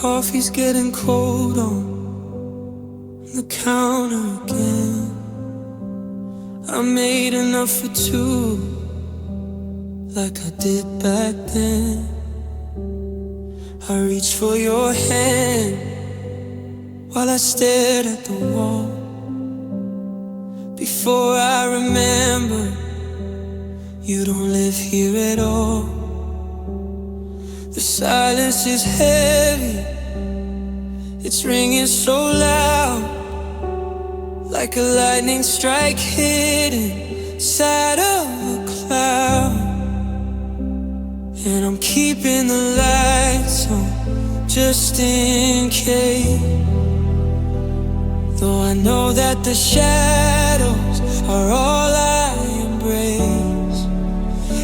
coffee's getting cold on the counter again. I made enough for two, like I did back then. I reached for your hand while I stared at the wall. Before I remember, you don't live here at all. The silence is heavy, it's ringing so loud, like a lightning strike hidden inside of a cloud. And I'm keeping the lights on just in case, though I know that the shadows are all I embrace.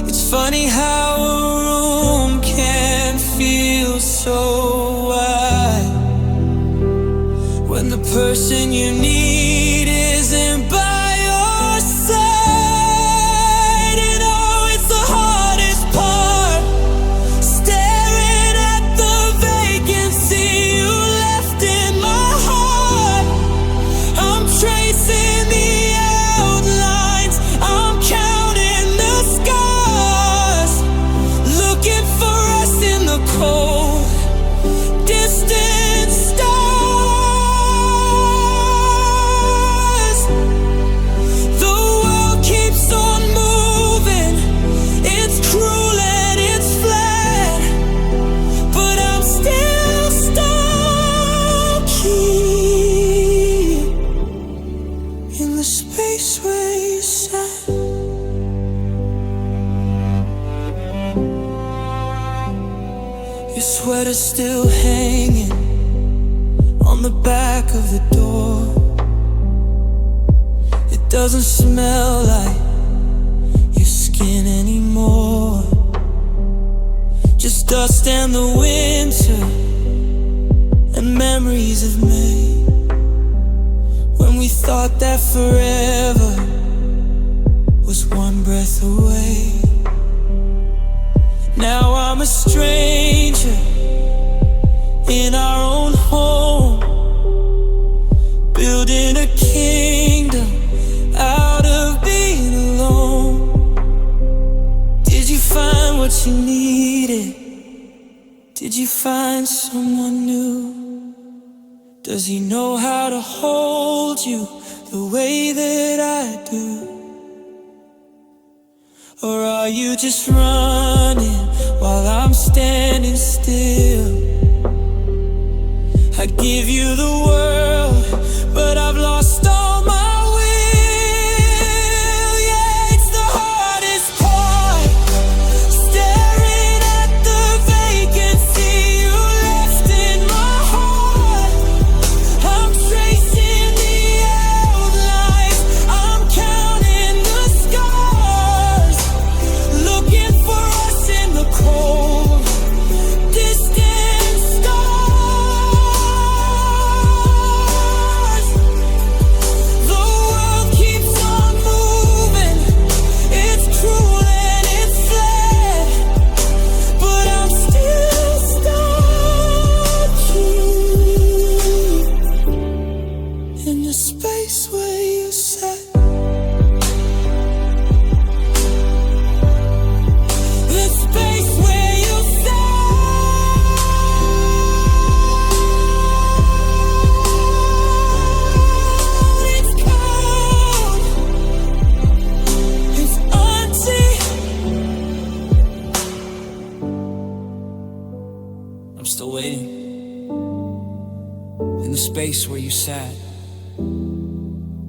It's funny how a room can feel so wide when the person you need isn't by your side. And oh, it's the hardest part, staring at the vacancy you left in my heart. I'm tracing the outlines, I'm counting the scars, looking for us in the cold, distant stars. The world keeps on moving, it's cruel and it's flat, but I'm still stuck here in the space where you sat. Your sweater's still hanging on the back of the door. It doesn't smell like your skin anymore, just dust and the winter and memories of May, when we thought that forever was one breath away. Now I'm a stranger in our own home, building a kingdom out of being alone. Did you find what you needed? Did you find someone new? Does he know how to hold you the way that I do? Or are you just running while I'm standing still? I'd give you the world, but I've lost all my will. Yeah, it's the hardest part, staring at the vacancy you left in my heart. I'm tracing the outlines, I'm counting the scars, looking for us in the cold, distant stars. The world keeps on moving, it's cruel and it's flat, but I'm still stuck here in the space where you sat. The space where you sat. It's cold, it's empty. I'm still waiting in the space where you sat.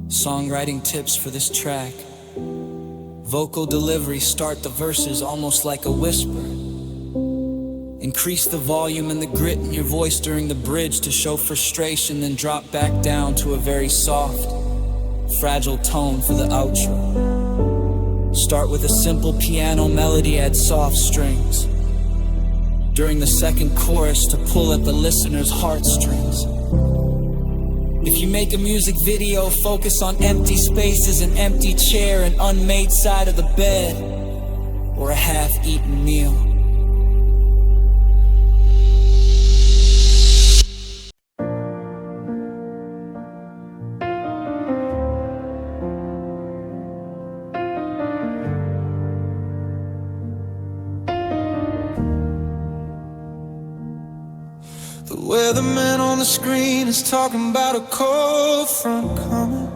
Songwriting tips for this track. Vocal delivery, start the verses almost like a whisper. Increase the volume and the grit in your voice during the bridge to show frustration, then drop back down to a very soft, fragile tone for the outro. Start with a simple piano melody, add soft strings during the second chorus to pull at the listener's heartstrings. If you make a music video, focus on empty spaces, an empty chair, an unmade side of the bed, or a half-eaten meal. weatherman on the screen is talking about a cold front coming,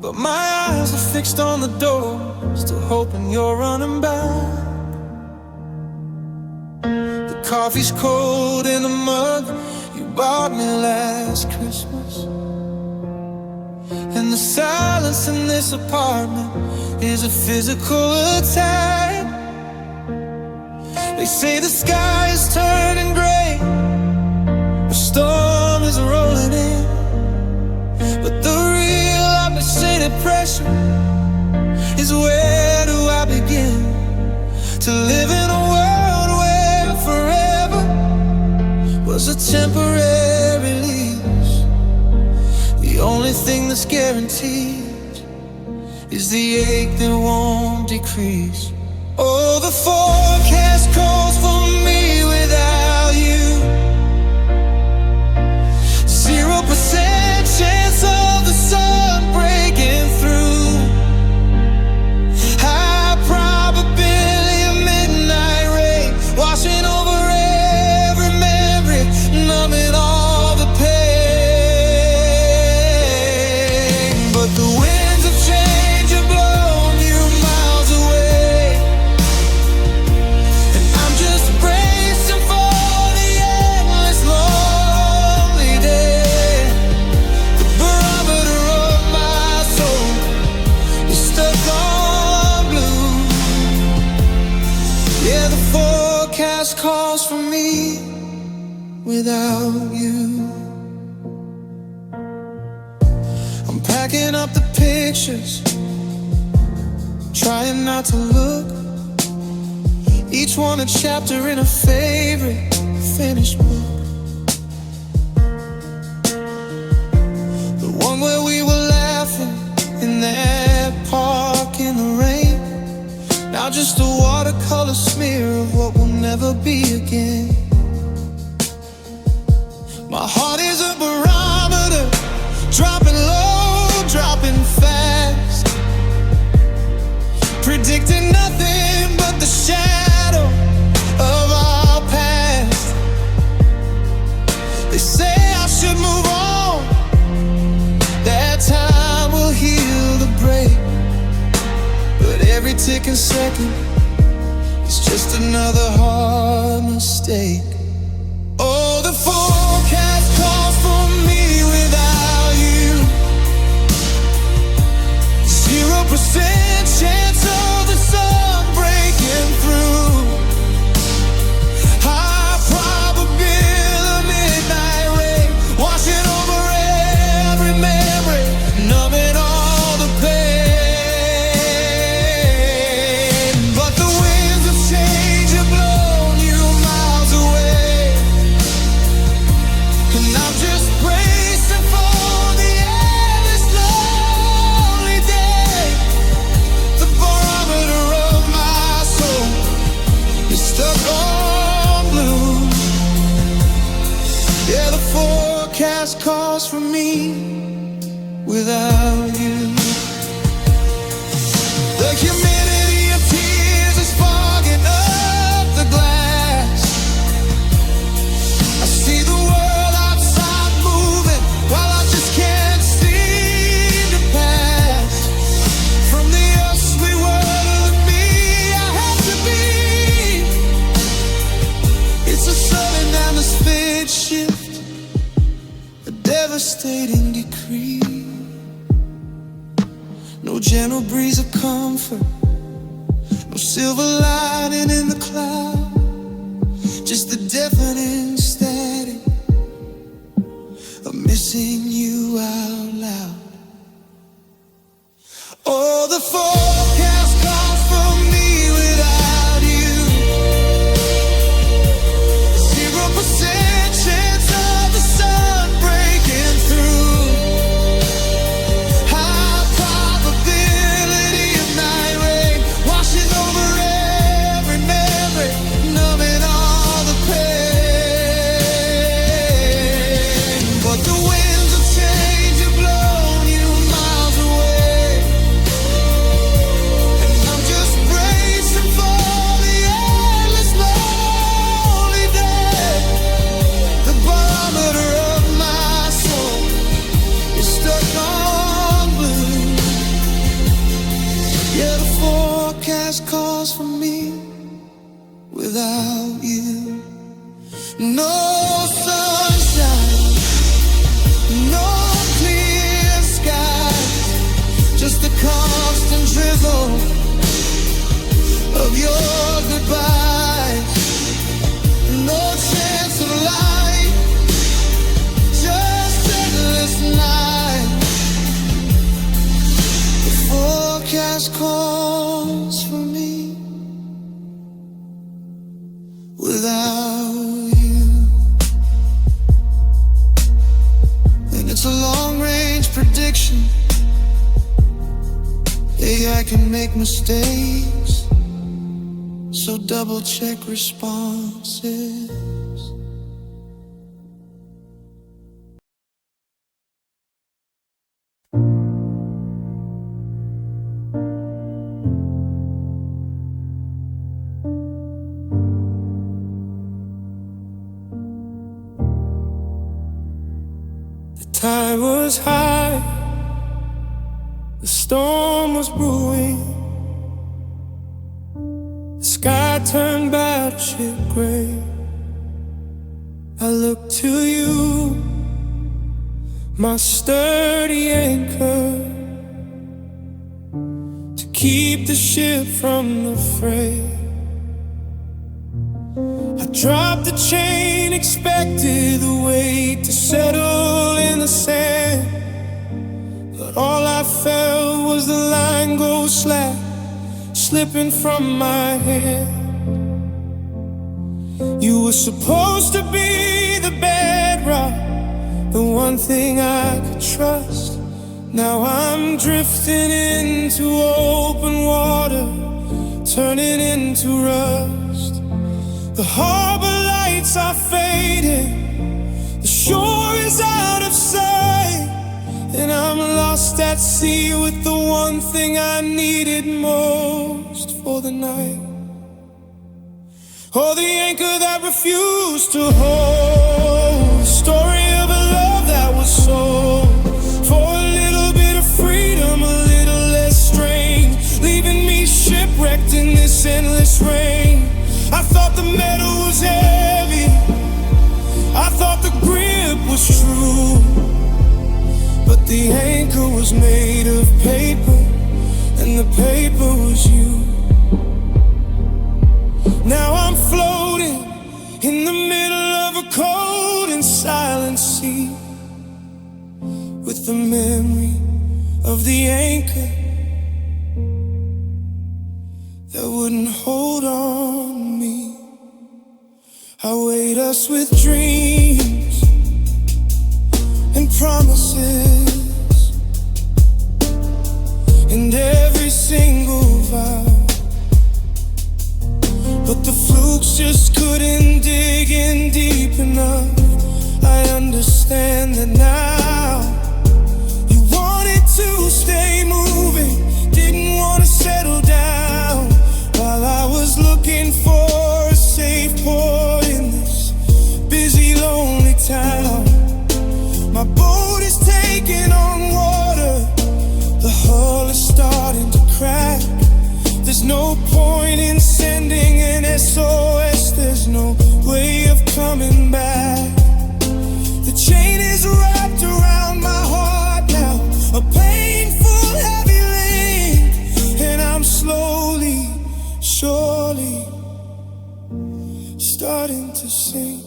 but my eyes are fixed on the door, still hoping you're running back. The coffee's cold in the mug you bought me last Christmas, and the silence in this apartment is a physical attack. They say the sky is turning gray, a storm is rolling in, but the real opposite pressure is, where do I begin to live in a world where forever was a temporary lease? The only thing that's guaranteed is the ache that won't decrease. Oh, the forecast calls for me without you. 0% chance of the sun breaking through. High probability of midnight rain washing over every memory, numbing all the pain. But the winds of change have blown you miles away, and I'm just bracing for the endless lonely day. The barometer of my soul is stuck on blue. Yeah, the forecast calls for me without you. I'm packing up the pictures, trying not to look, each one a chapter in a favorite finished book. The one where we were laughing in that park in the rain, now just a watercolor smear of what will never be again. My heart is a barometer, dropping low, dropping fast, predicting nothing but the shadow of our past. They say I should move on, that time will heal the break, but every ticking second is just another hard mistake. Oh, the forecast calls for me without you. 0% chance of the sun breaking through. High probability of midnight rain washing over every memory, numbing all the pain. But the winds of change have blown you miles away, and I'm just bracing for the endless lonely day. The barometer of my soul is stuck on blue. Yeah, the forecast calls for me without you. The humidity of tears is fogging up the glass. I see the world outside moving while I just can't seem to pass. From the us we were to the me I have to be. It's a sudden atmospheric shift, a devastating decree. No gentle breeze of comfort, no silver lining in the cloud, just the deafening static of missing you out loud. Oh, the forecast calls for me without you. 0% chance of the sun breaking through. High probability of night rain washing over every memory, numbing all the pain. But the winds of change have blown a long-range prediction. AI can make mistakes, so double-check responses. The tide was high, the storm was brewing, the sky turned battleship gray. I look to you, my sturdy anchor, to keep the ship from the fray. I dropped the chain, expected the weight to settle in the sand, but all I felt was the line go slack, slipping from my hand. You were supposed to be the bedrock, the one thing I could trust. Now I'm drifting into open water, turning into rust. The harbor lights are fading, the shore is out of sight, and I'm lost at sea with the one thing I needed most for the night. Oh, the anchor that refused to hold, the story of a love that was sold for a little bit of freedom, a little less strange, leaving me shipwrecked in this endless rain. I thought the metal was heavy, I thought the grip was true, but the anchor was made of paper, and the paper was you. Now I'm floating in the middle of a cold and silent sea, with the memory of the anchor that wouldn't hold on to me. I weighed us with dreams and promises, and every single vow, but the flukes just couldn't dig in deep enough. I understand that now. You wanted to stay moving, didn't want to settle down, while I was looking for a safe port in this busy, lonely town. My boat is taking on water, the hull is starting to crack. There's no point in sending an SOS, there's no way of coming back. The chain is wrapped around my heart now, a painful, heavy link, and I'm slowly, surely starting to sink.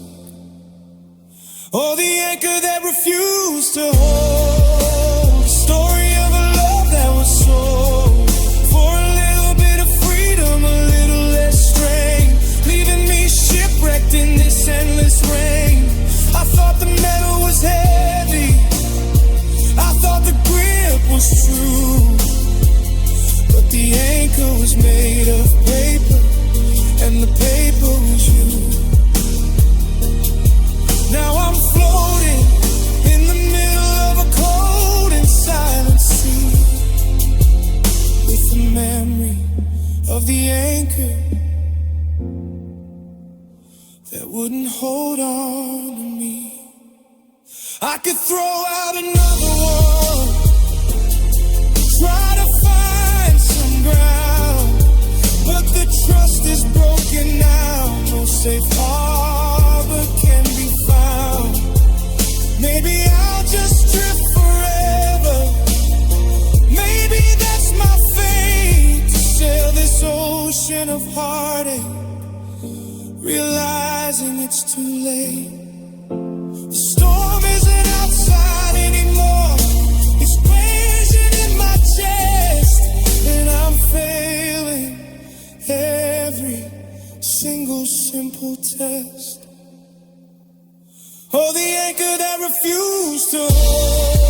Oh, the anchor that refused to hold, the story of a love that was sold for a little bit of freedom, a little less strain, leaving me shipwrecked in this endless rain. I thought the metal was heavy, I thought the grip was true, but the anchor was made of paper, and the paper was you. Now I'm floating in the middle of a cold and silent sea, with the memory of the anchor that wouldn't hold on to me. I could throw out another one, try to find some ground, but the trust is broken now. No safe harbor can be found. Maybe I'll just drift forever, maybe that's my fate, to sail this ocean of heartache, realizing it's too late. The storm isn't outside anymore, it's raging in my chest, and I'm failing every single simple test. Oh, the anchor that refused to hold.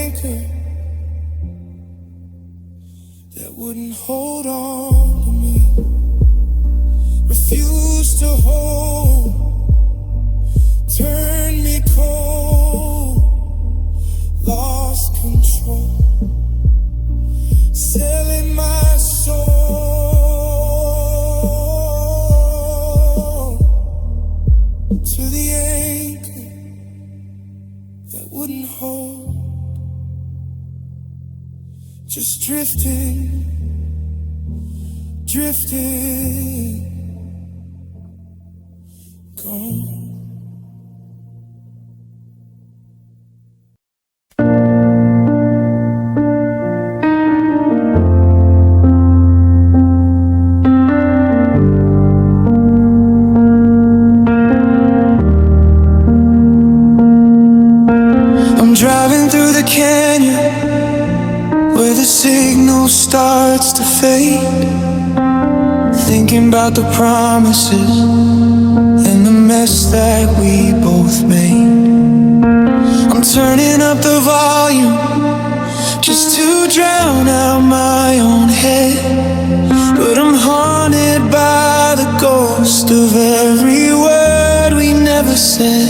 anchor that wouldn't hold on to me, refused to hold, turned me cold, lost control, selling my soul to the anchor that wouldn't hold. Just drifting, gone. I'm driving through the canyon where the signal starts to fade, thinking about the promises and the mess that we both made. I'm turning up the volume just to drown out my own head, but I'm haunted by the ghost of every word we never said.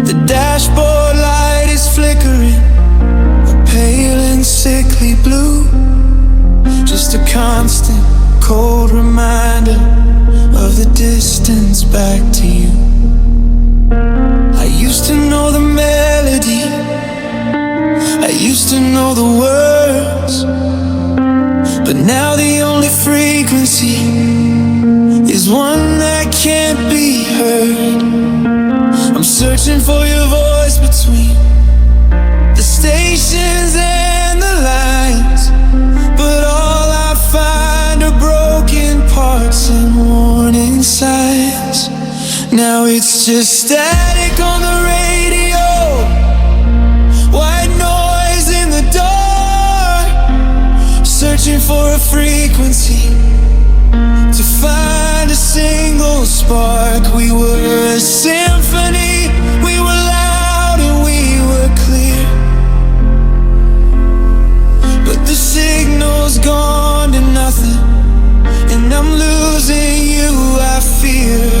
The dashboard light is flickering, pale and sickly blue, just a constant cold reminder of the distance back to you. I used to know the melody, I used to know the words, but now the only frequency is one that can't be heard. I'm searching for your voice between the stations and the lines, but all I find are broken parts and warning signs. Now it's just static on the radio, white noise in the dark, searching for a frequency to find a single spark. We were a symphony, we were loud and we were clear, but the signal's gone to nothing, and I'm losing you, I fear.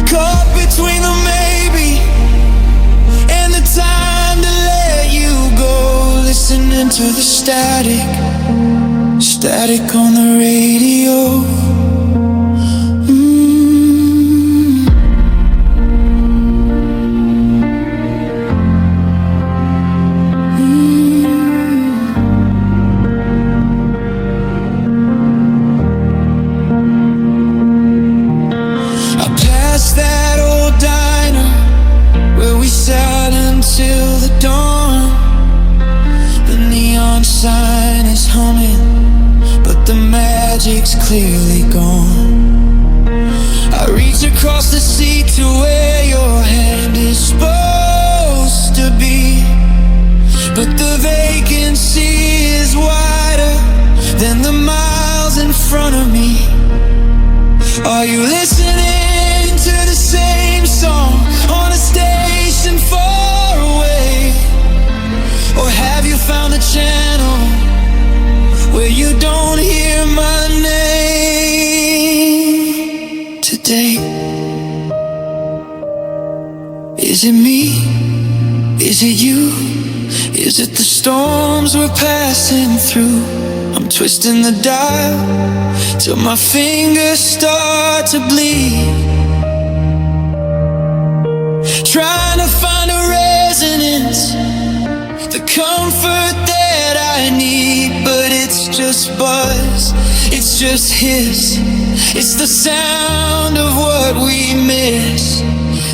Caught between the maybe and the time to let you go, listening to the static on the radio. Till the dawn, the neon sign is humming, but the magic's clearly gone. I reach across the seat to where your hand is supposed to be, but the vacancy is wider than the miles in front of me. Are you listening to the same song on a station far away? Or have you found a channel where you don't hear my name today? Is it me? Is it you? Is it the storms we're passing through? I'm twisting the dial till my fingers start to bleed, trying to find a resonance, the comfort that I need, but it's just buzz, it's just hiss, it's the sound of what we miss,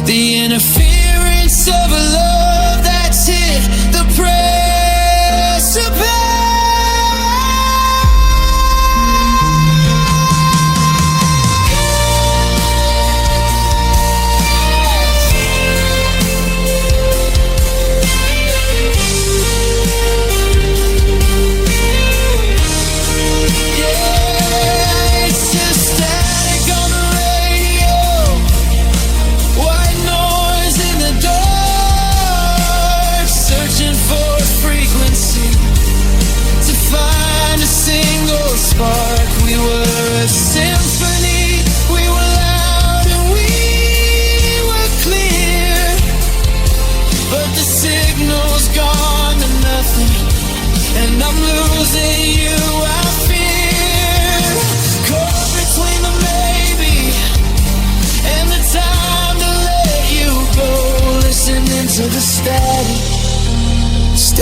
the interference of a love that's hit the precipice.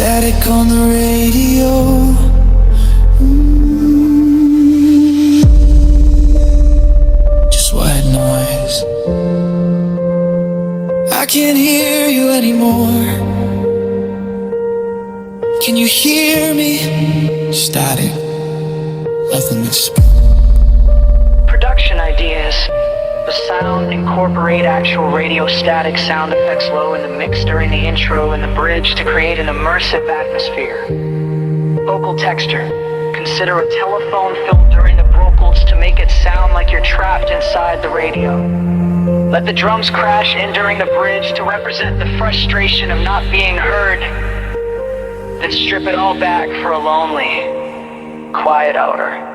static on the radio. Just white noise. I can't hear you anymore. Can you hear me? Static. Nothing to speak. Production ideas. The sound incorporate actual radio static sound effects low in the mix during the intro and the bridge to create an immersive atmosphere. Vocal texture. Consider a telephone film during the vocals to make it sound like you're trapped inside the radio. Let the drums crash in during the bridge to represent the frustration of not being heard. Then strip it all back for a lonely, quiet outer.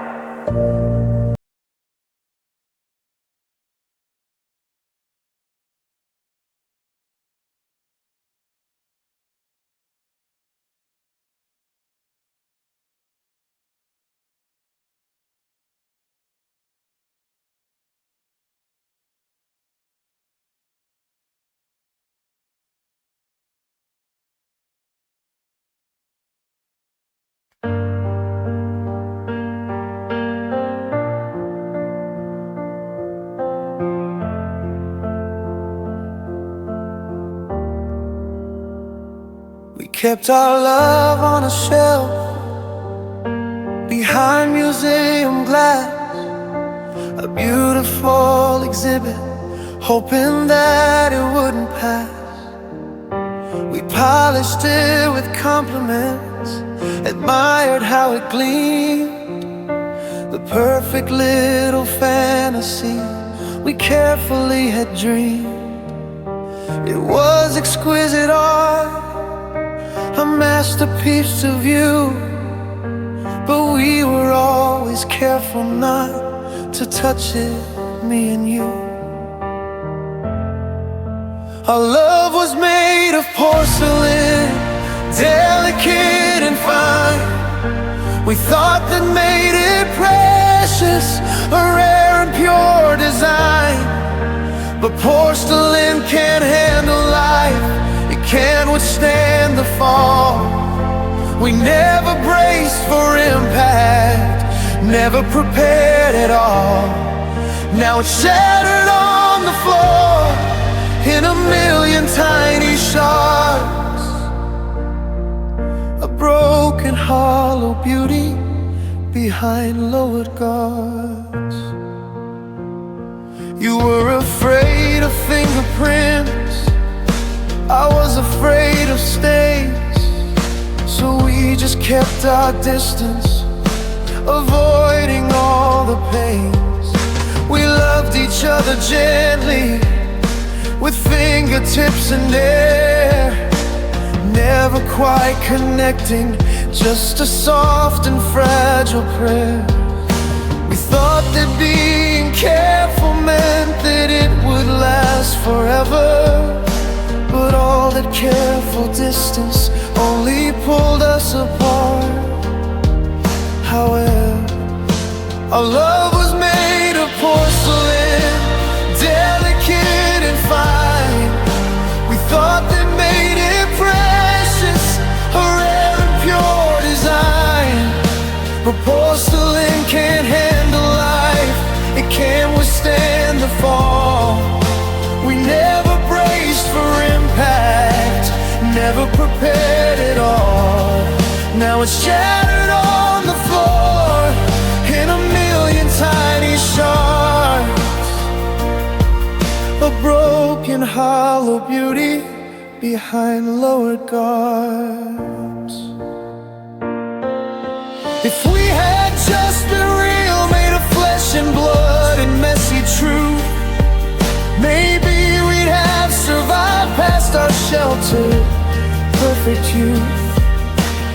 We kept our love on a shelf behind museum glass, a beautiful exhibit, hoping that it wouldn't pass. We polished it with compliments, admired how it gleamed, the perfect little fantasy we carefully had dreamed. It was exquisite art, a masterpiece of you, but we were always careful not to touch it, me and you. Our love was made of porcelain, delicate and fine. We thought that made it precious, a rare and pure design. But porcelain can't handle life, it can't withstand the fall. We never braced for impact, never prepared at all. Now it's shattered on the floor in a million tiny shards, a broken hollow beauty behind lowered guards. You were afraid of fingerprints, I was afraid of stains, so we just kept our distance, avoiding all the pains. We loved each other gently, with fingertips in air, never quite connecting, just a soft and fragile prayer. We thought that being careful meant that it would last forever, but all that careful distance only pulled us apart. However, our love was made of porcelain, delicate and fine. We thought that made it precious, a rare and pure design. But porcelain can't handle life, it can't withstand the fall. We never braced for impact, never prepared at all. Now it's shattered on the floor in a million tiny shards, a broken hollow beauty behind lowered guards. If we had just been real, made of flesh and blood and messy truth, maybe we'd have survived past our sheltered, perfect youth.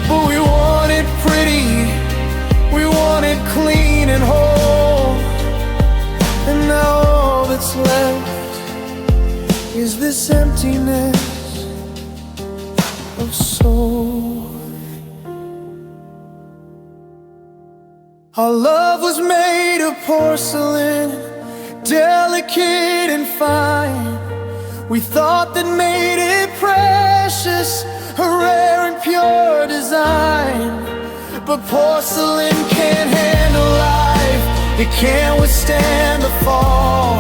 But we wanted pretty, we wanted clean and whole, and now all that's left is this emptiness of soul. Our love was made of porcelain, delicate and fine. We thought that made it precious, a rare and pure design. But porcelain can't handle life, it can't withstand the fall.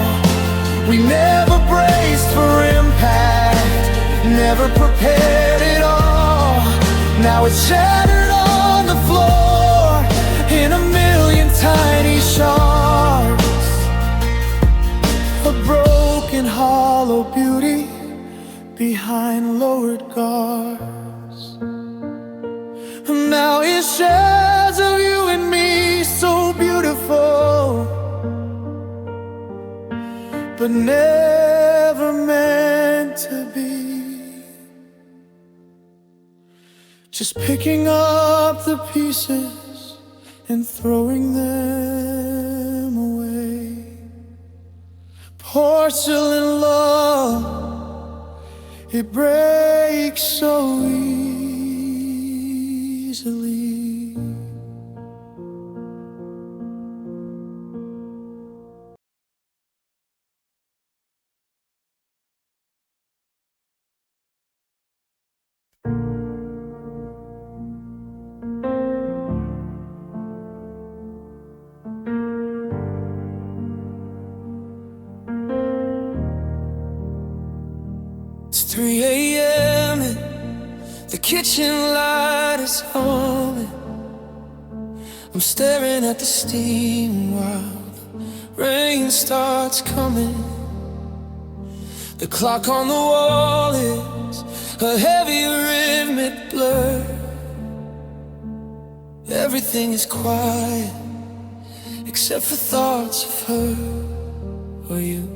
We never braced for impact, never prepared at all. Now it's shattered on the floor in a million tiny shards. A broken, hollow beauty behind lowered guards. And now it's shells of you and me, so beautiful, but never meant to be. Just picking up the pieces and throwing them away. Porcelain love, it breaks so easily. It's 3 a.m. and the kitchen light is humming. I'm staring at the steam while the rain starts coming. The clock on the wall is a heavy rhythmic blur. Everything is quiet except for thoughts of her or you.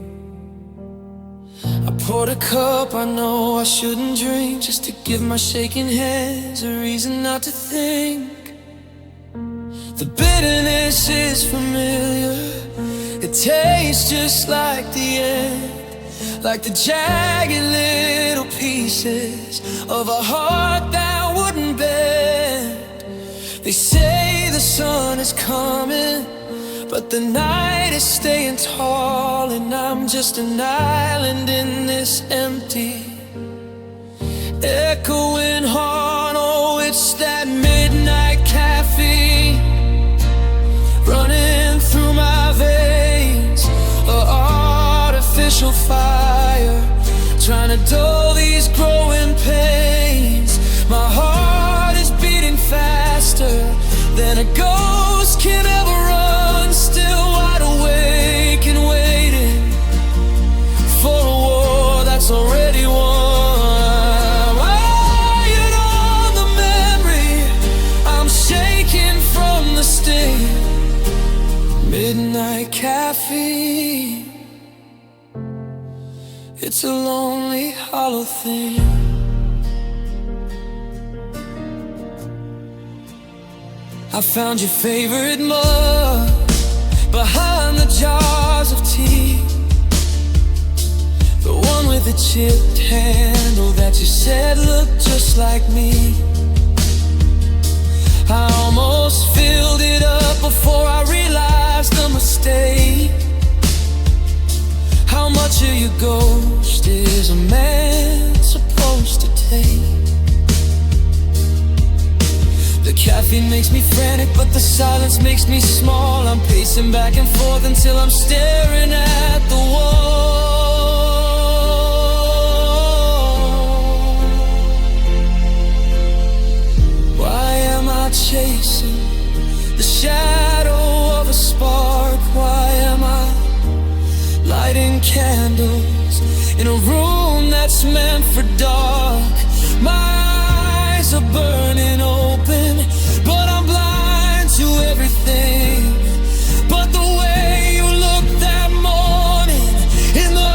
I poured a cup I know I shouldn't drink, just to give my shaking hands a reason not to think. The bitterness is familiar, it tastes just like the end, like the jagged little pieces of a heart that wouldn't bend. They say the sun is coming, but the night is staying tall, and I'm just an island in this empty, echoing heart. Oh, it's that midnight caffeine running through my veins, an artificial fire trying to dull these growing pains. My heart is beating faster than a ghost can ever run, still wide awake and waiting for a war that's already won. Wired on the memory, I'm shaking from the sting. Midnight caffeine, it's a lonely, hollow thing. I found your favorite mug behind the jars of tea, the one with the chipped handle that you said looked just like me. I almost filled it up before I realized the mistake. How much of your ghost is a man supposed to take? The caffeine makes me frantic, but the silence makes me small. I'm pacing back and forth until I'm staring at the wall. Why am I chasing the shadow of a spark? Why am I lighting candles in a room that's meant for dark? My eyes are burning open, but I'm blind to everything but the way you looked that morning in the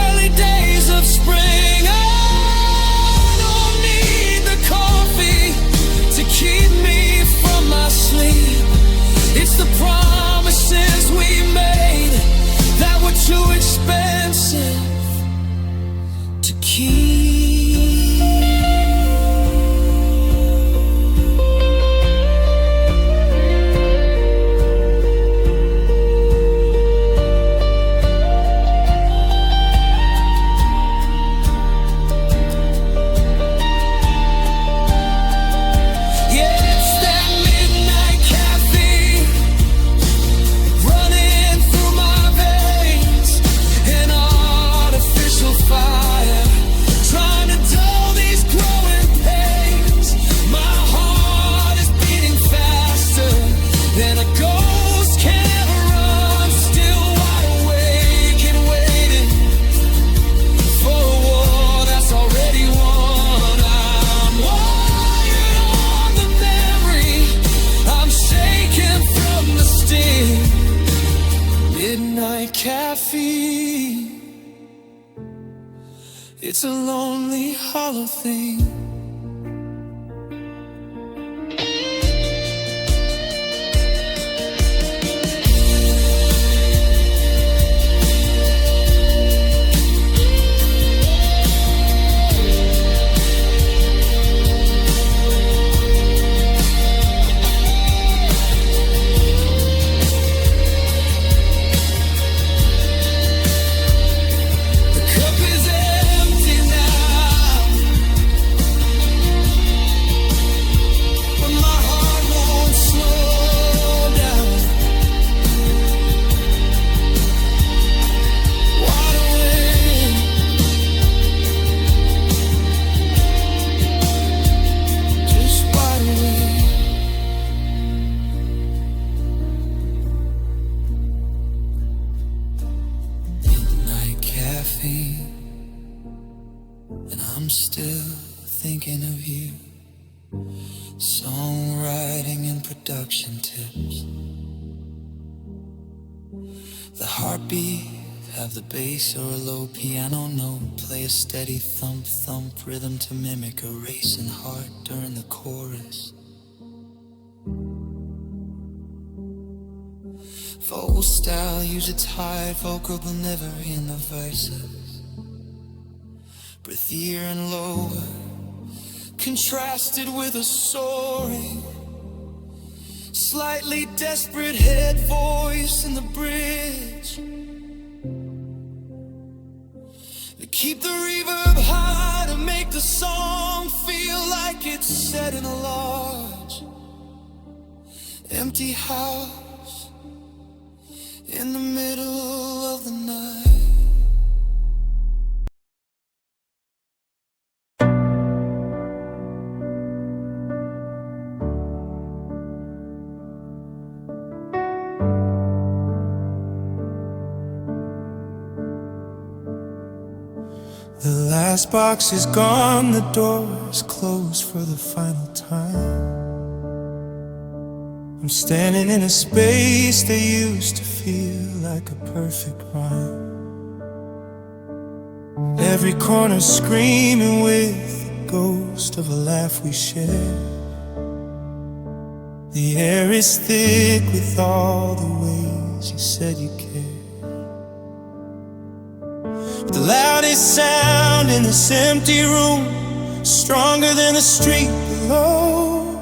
early days of spring. I don't need the coffee to keep me from my sleep. It's the promises we made that were too expensive to keep. caffeine. It's a lonely, hollow thing. And I'm still thinking of you. Songwriting and production tips. The heartbeat, have the bass or a low piano note. Play a steady thump thump rhythm to mimic a racing heart during the chorus. Vocal style, use a tired vocal but never in the verses. Breathier and lower, contrasted with a soaring, slightly desperate head voice in the bridge. To keep the reverb high, to make the song feel like it's set in a large, empty house in the middle of the night. The last box is gone, the door is closed for the final time. I'm standing in a space that used to feel like a perfect rhyme. Every corner screaming with the ghost of a laugh we shared. The air is thick with all the ways you said you cared. The loudest sound in this empty room, stronger than the street below,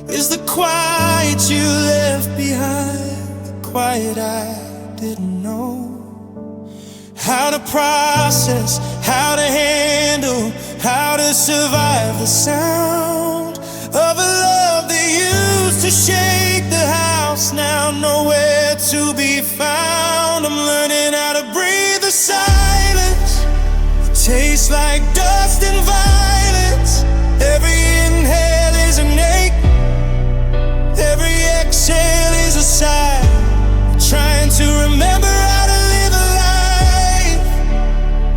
is the quiet you left behind, the quiet I didn't know. How to process, how to handle, how to survive the sound of a love that used to shake the house, now nowhere to be found. I'm learning how to breathe the silence. It tastes like dust and violence. Every inhale is an ache, every exhale is a sigh. Trying to remember how to live a life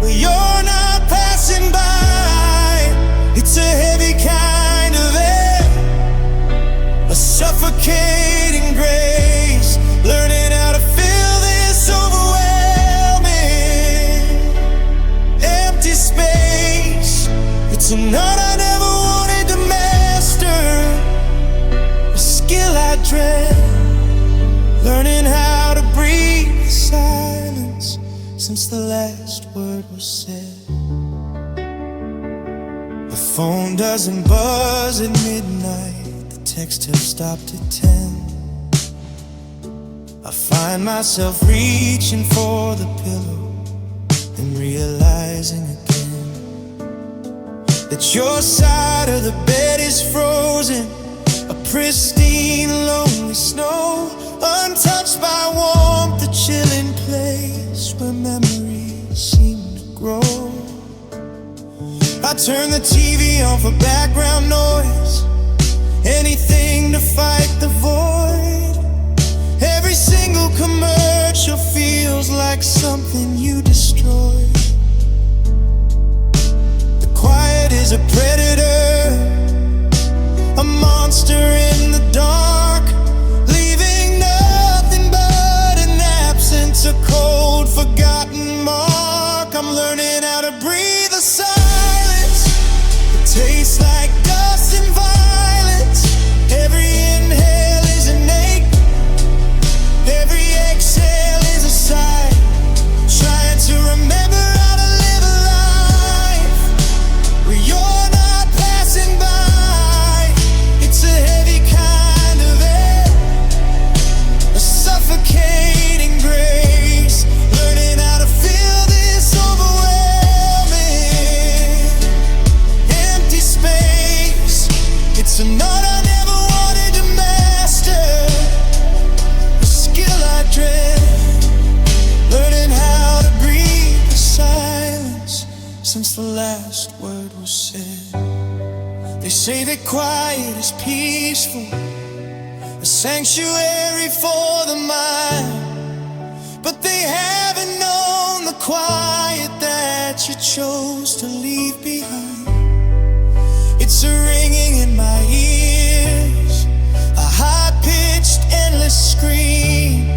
where you're not passing by. It's a heavy kind of air, a suffocating grace. Learning how to feel this overwhelming empty space. It's an art I never wanted to master, a skill I dread. Learning how to breathe the silence since the last word was said. The phone doesn't buzz at midnight, the text has stopped at 10. I find myself reaching for the pillow and realizing again that your side of the bed is frozen, a pristine lonely snow, untouched by warmth, a chilling place where memories seem to grow. I turn the TV on for background noise, anything to fight the void. Every single commercial feels like something you destroyed. The quiet is a predator, a monster in the dark, leaving nothing but an absence of cold. forgotten mark. I'm learning how to breathe the silence. It tastes like dust and violence. Every inhale is an ache, every exhale is a sigh. Trying to remember how to live a life where you're not passing by. It's a heavy kind of air, a suffocating grace. Learning how to feel this overwhelming empty space. It's an art I never wanted to master, a skill I dread. Learning how to breathe the silence since the last word was said. They say that quiet is peaceful, a sanctuary for the mind, but they haven't known the quiet that you chose to leave behind. It's a ringing in my ears, a high-pitched, endless scream,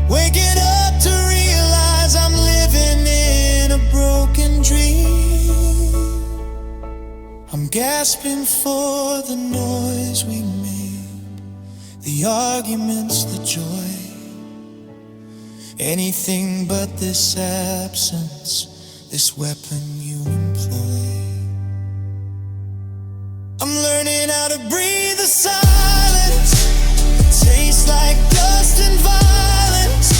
waking up to realize I'm living in a broken dream. I'm gasping for the noise we made, the arguments, the joy, anything but this absence, this weapon you employ. I'm learning how to breathe the silence. It tastes like dust and violence.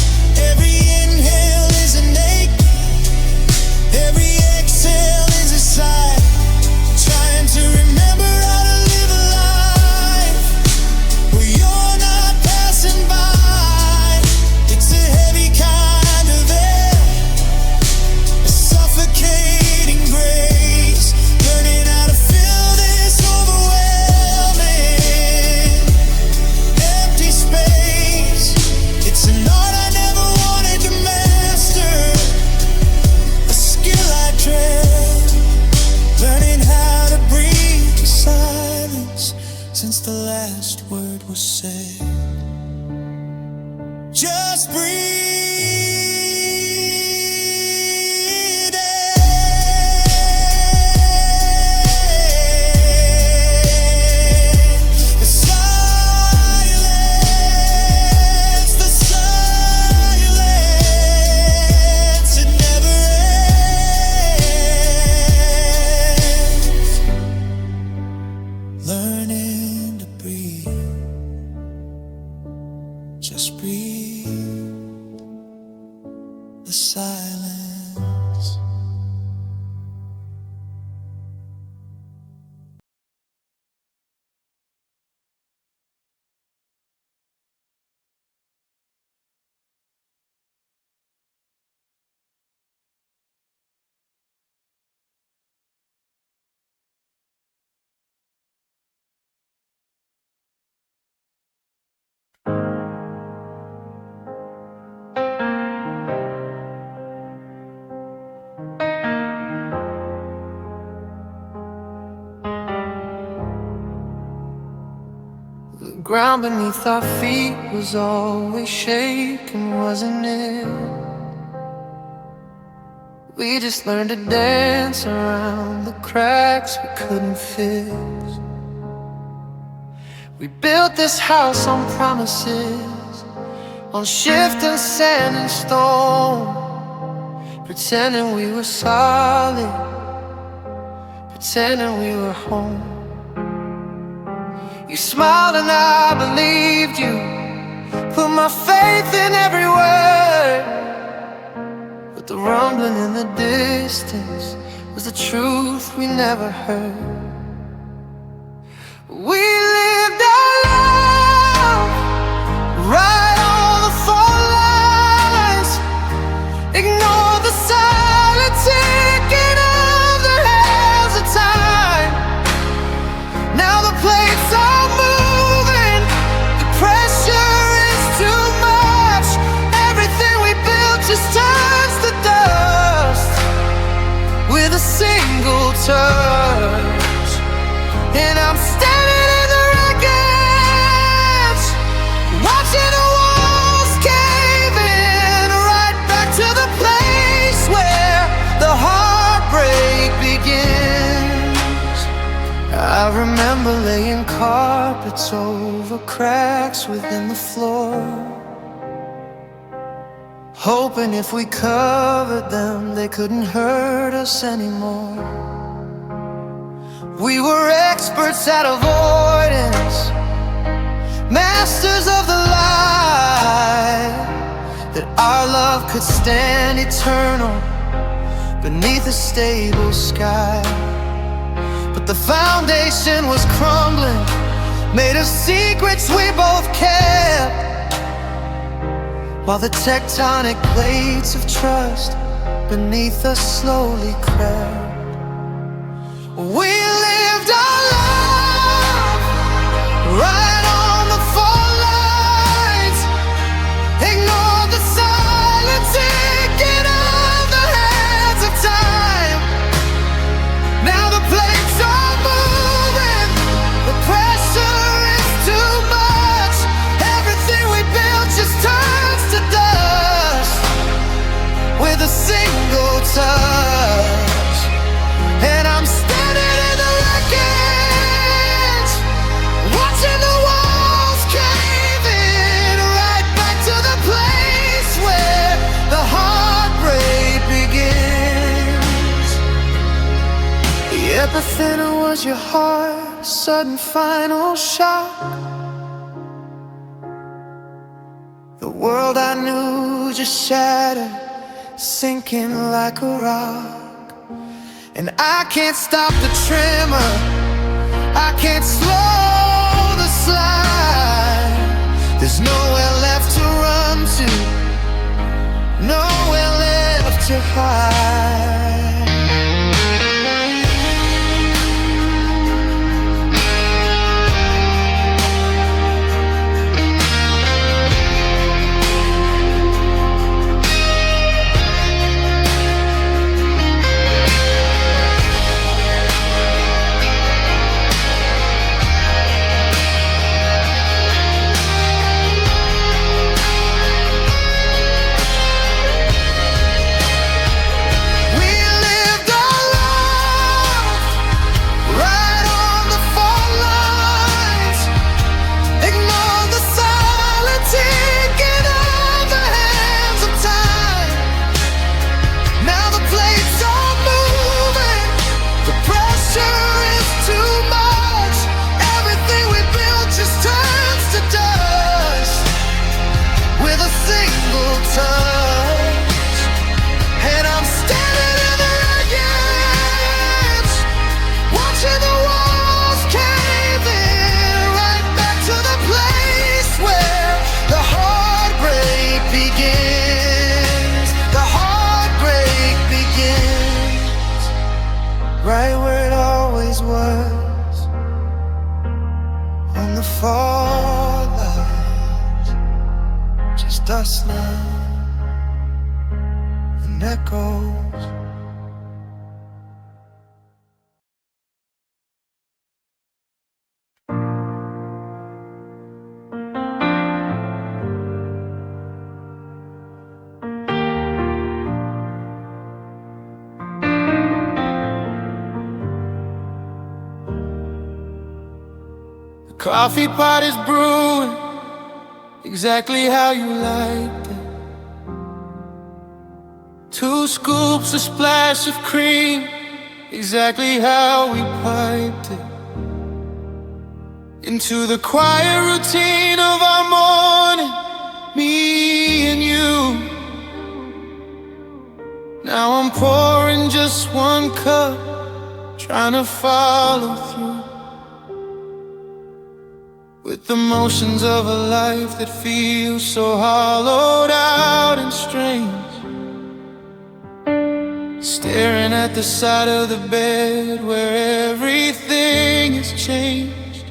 Every inhale is an ache, every exhale is a sigh. Trying to remember how to live a life where you're not passing by. It's a heavy kind of air, a suffocating grace. Learning how to feel this overwhelming empty space. It's an art I never wanted to master, a skill I dread. Learning how to breathe the silence since the last word was said. Just breathe in the silence, it never ends. Learning to breathe, just breathe the silence. The ground beneath our feet was always shaking, wasn't it? We just learned to dance around the cracks we couldn't fix. We built this house on promises, on shifting sand and stone, pretending we were solid, pretending we were home. You smiled and I believed you, put my faith in every word, but the rumbling in the distance was the truth we never heard. We lived our life right on the fault lines, ignored the silent ticking of the hands of time. Now the plates are moving, the pressure is too much. Everything we built just turns to dust with a single touch. And I'm standing in the wreckage, watching the walls cave in, right back to the remember laying carpets over cracks within the floor, hoping if we covered them they couldn't hurt us anymore. We were experts at avoidance, masters of the lie, that our love could stand eternal beneath a stable sky. But the foundation was crumbling, made of secrets we both kept, while the tectonic plates of trust beneath us slowly crept. We lived our love right on the fault lines, ignored the silent ticking of the hands of time. Now the plates are moving, the pressure is too much. Everything we built just turns to dust with a single touch. And I'm standing in the wreckage, watching the walls cave in, right back to the place where the heartbreak begins. The epicenter was your heart, sudden final shock. The world I knew just shattered, sinking like a rock. And I can't stop the tremor, I can't slow the slide. There's nowhere left to run to, nowhere left to hide. Right where it always was, on the fault lines, just us now and echoes. Coffee pot is brewing exactly how you liked it. 2 scoops, a splash of cream, exactly how we piped it. Into the quiet routine of our morning, me and you. Now I'm pouring just 1 cup, trying to follow through with the motions of a life that feels so hollowed out and strange. Staring at the side of the bed where everything has changed.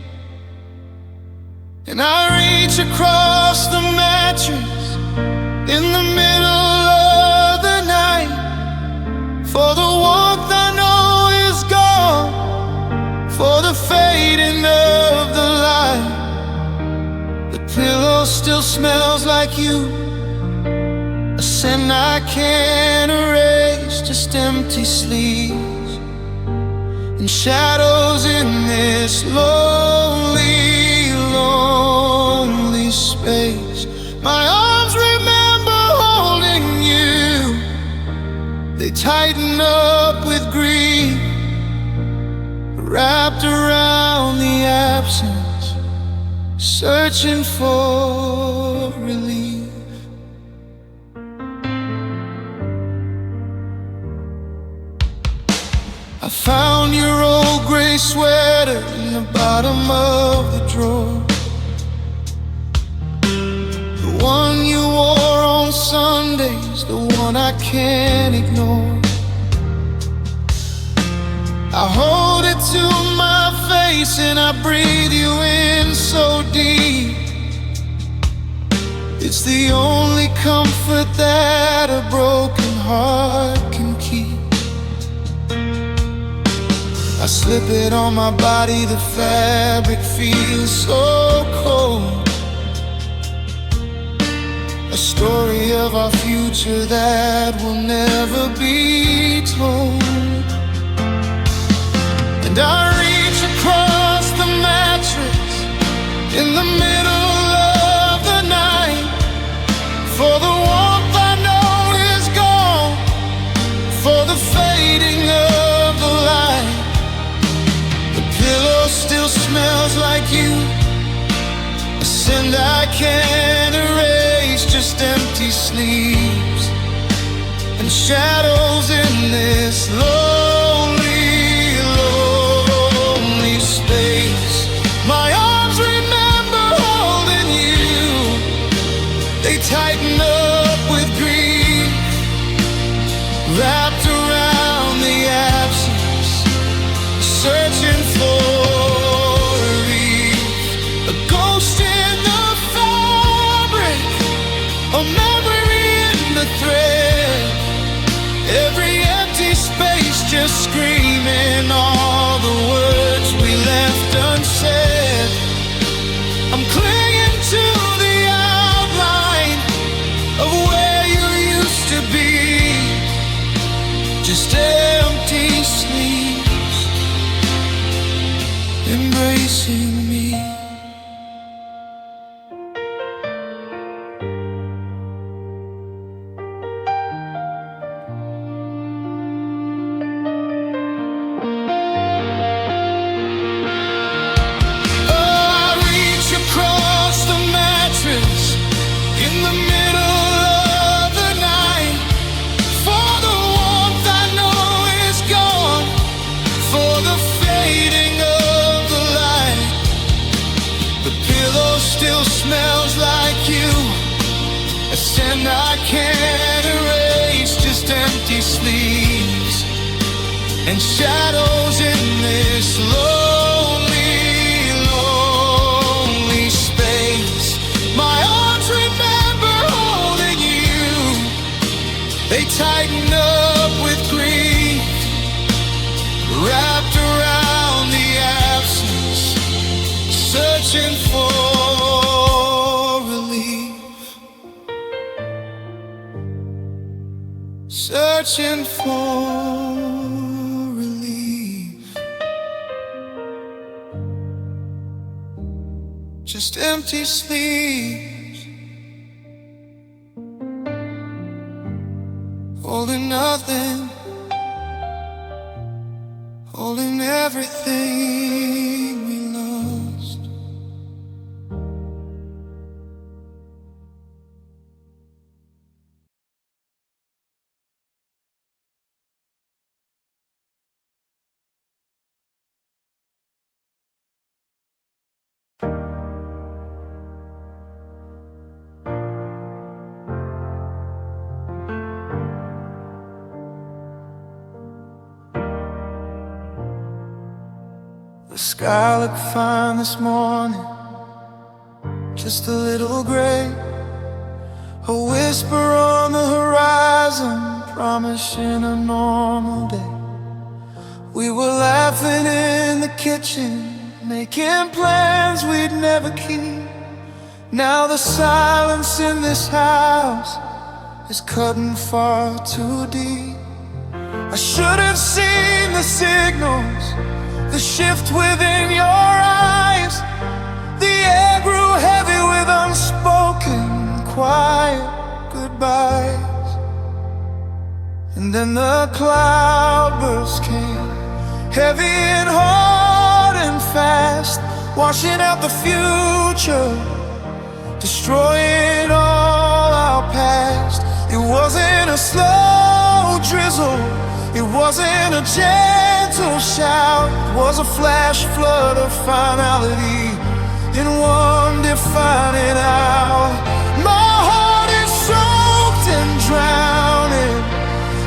And I reach across the mattress in the middle of the night for the warmth I know is gone, for the fading of the light. The pillow still smells like you, a scent I can't erase, just empty sleeves. and shadows in this lonely, lonely space. My arms remember holding you, they tighten up with grief, wrapped around the absence, searching for relief. I found your old gray sweater in the bottom of the drawer, the one you wore on Sundays, the one I can't ignore. I hold it to my face and I breathe you in so deep. It's the only comfort that a broken heart can keep. I slip it on my body, the fabric feels so cold. A story of our future that will never be told. And I reach across the mattress in the middle of the night for the warmth I know is gone, for the fading of the light. The pillow still smells like you, a scent I can't erase, just empty sleeps and shadows in this lonely, lonely space. My arms remember holding you, they tighten up with grief, wrapped around the absence, searching for relief. A ghost in the fabric, a memory in the thread, every empty space just screaming all the words we left unsaid. I'm clinging to the outline of where you used to be, just empty sleeps embracing me. Still smells like you, a scent I can't erase, just empty sleeps and shadows in this lonely, lonely space. My arms remember holding you, they tighten up with grief, wrapped around the absence, searching for searching for relief. Just empty sleeps, holding nothing, holding everything we lost. The sky looked fine this morning, just a little gray, a whisper on the horizon, promising a normal day. We were laughing in the kitchen, making plans we'd never keep. Now the silence in this house is cutting far too deep. I should have seen the signals, the shift within your eyes. The air grew heavy with unspoken, quiet goodbyes. And then the cloudburst came, heavy and hard and fast, washing out the future, destroying all our past. It wasn't a slow drizzle, it wasn't a gentle shout, it was a flash flood of finality in one defining hour. My heart is soaked and drowning,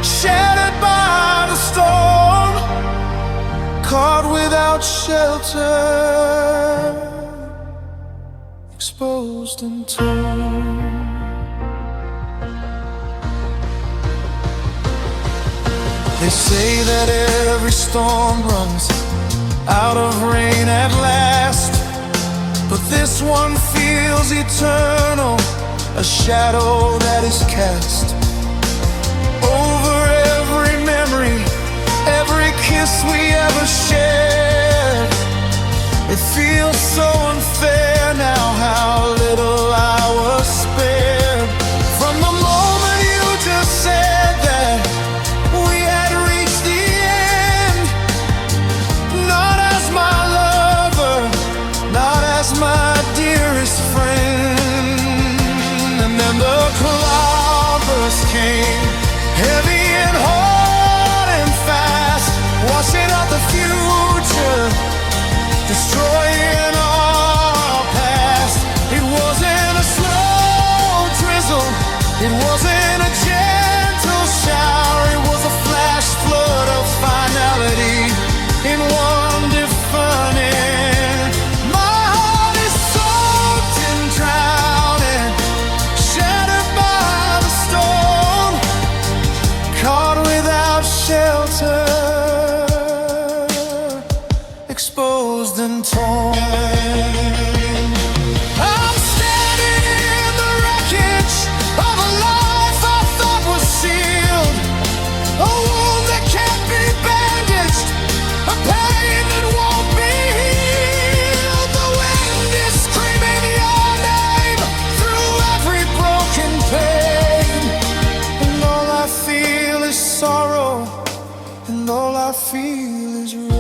shattered by the storm, caught without shelter, exposed and torn. They say that every storm runs out of rain at last, but this one feels eternal, a shadow that is cast over every memory, every kiss we ever shared. It feels so unfair now how little I was spared. From the moment you just said that we had reached the end, not as my lover, not as my dearest friend. And then the cloudburst came, heavy and hard and fast, washing out the future, destroying our past. It wasn't a slow drizzle, it wasn't a gentle shower, it was a flash flood of finality in one defining. My heart is soaked and drowning, shattered by the storm, caught without shelter, exposed and torn. I'm standing in the wreckage of a life I thought was sealed, a wound that can't be bandaged, a pain that won't be healed. The wind is screaming your name through every broken pane, and all I feel is sorrow, and all I feel is rain.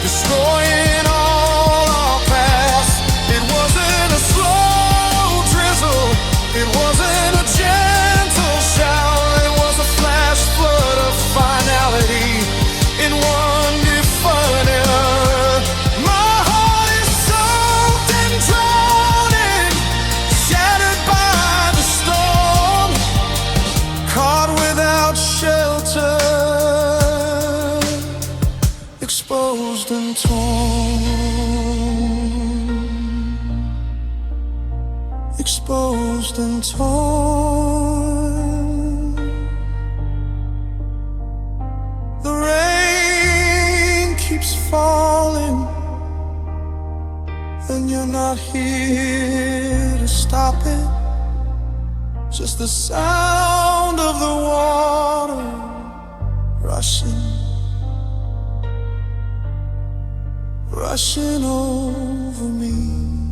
Destroying all our past. It wasn't a slow drizzle, it wasn't a gentle shower, it was a flash flood of finality in one defining hour. My heart is soaked and drowning, shattered by the storm, caught without shelter, exposed and torn, exposed and torn. The rain keeps falling, and you're not here to stop it. Just the sound of the water rushing over me.